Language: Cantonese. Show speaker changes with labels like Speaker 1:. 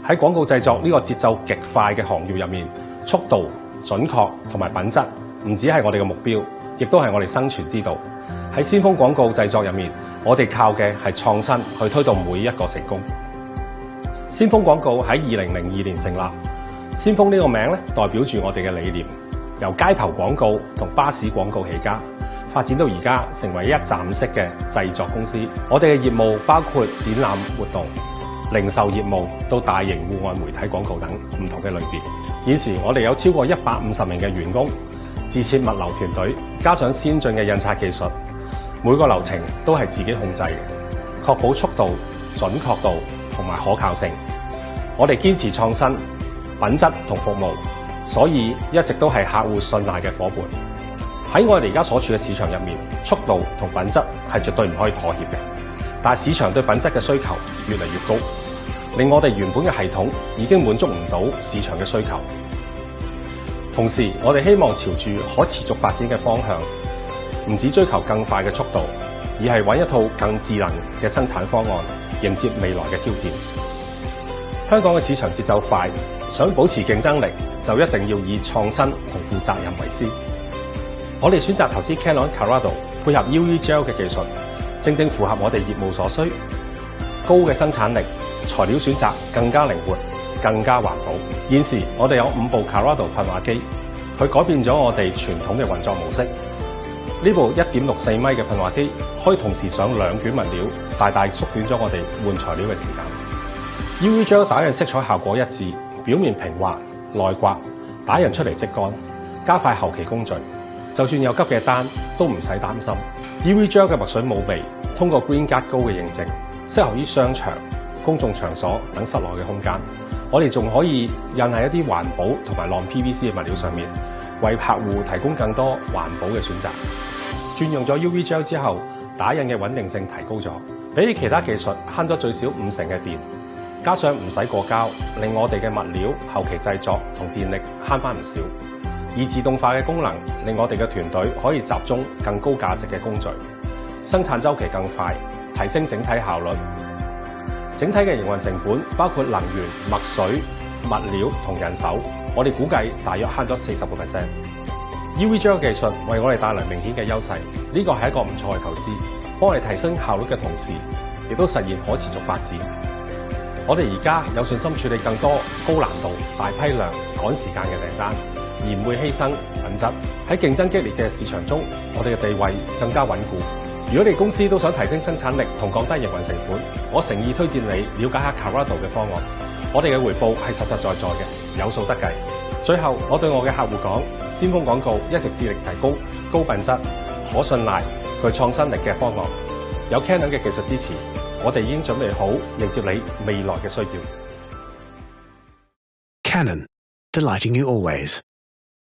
Speaker 1: 喺廣告製作呢個節奏極快嘅行業入面，速度、準確同埋品質唔止係我哋嘅目標，亦都係我哋生存之道。喺先鋒廣告製作入面，我哋靠嘅係創新去推動每一個成功。先鋒廣告喺2002年成立，先鋒呢個名咧代表住我哋嘅理念，由街頭廣告同巴士廣告起家，發展到而家成為一站式嘅製作公司。我哋嘅業務包括展覽活動、零售業務到大型戶外媒體廣告等唔同嘅類別。現時我哋有超過150名嘅員工，自設物流團隊，加上先進嘅印刷技術，每個流程都係自己控制嘅，確保速度、準確度同埋可靠性。我哋堅持創新、品質同服務，所以一直都係客戶信賴嘅夥伴。喺我哋而家所處嘅市場入面，速度同品質係絕對唔可以妥協嘅。但係市場對品質嘅需求越嚟越高，令我哋原本嘅系統已經滿足唔到市場嘅需求。同時，我哋希望朝住可持續發展嘅方向，唔只追求更快嘅速度，而係揾一套更智能嘅生產方案，迎接未來嘅挑戰。香港嘅市場節奏快，想保持競爭力，就一定要以創新同負責任為先。我哋選擇投資 Canon Colorado， 配合 UV Gel 嘅技術，正正符合我哋業務所需。高嘅生產力，材料選擇更加靈活，更加環保。現時我哋有5部 Colorado 噴畫機，佢改變咗我哋傳統嘅運作模式。呢部 1.64 米嘅噴畫機可以同時上2卷物料，大大縮短咗我哋換材料嘅時間。UV Gel 打印色彩效果一致，表面平滑、耐刮，打印出嚟即乾，加快後期工序。就算有急嘅單都唔使擔心。UV Gel 嘅墨水冇味，通過 Green Guard 高嘅認證，適合於商場、公眾場所等室內嘅空間。我哋仲可以印喺一啲環保同埋non PVC 嘅物料上面，為客戶提供更多環保嘅選擇。轉用咗 UV Gel 之後，打印嘅穩定性提高咗，比起其他技術慳咗最少50%嘅電。加上唔使過膠，令我哋嘅物料後期製作同電力慳翻唔少。而自動化嘅功能令我哋嘅團隊可以集中更高價值嘅工序，生產週期更快，提升整體效率。整體嘅營運成本包括能源、墨水、物料同人手，我哋估計大約慳咗40%。UV Gel 技術為我哋帶來明顯嘅優勢，呢個係一個唔錯嘅投資，幫我哋提升效率嘅同時，亦都實現可持續發展。我哋而家有信心處理更多高難度、大批量、趕時間嘅訂單，而唔會犧牲品質。喺競爭激烈嘅市場中，我哋嘅地位更加穩固。如果你公司都想提升生產力同降低營運成本，我誠意推薦你了解下 Colorado 嘅方案。我哋嘅回報係實實在在嘅，有數得計。最後，我對我嘅客戶講，先鋒廣告一直致力提高高品質、可信賴、具創新力嘅方案。有 Canon 嘅技術支持，我哋已經準備好迎接你未來嘅需要。
Speaker 2: Canon, delighting you always.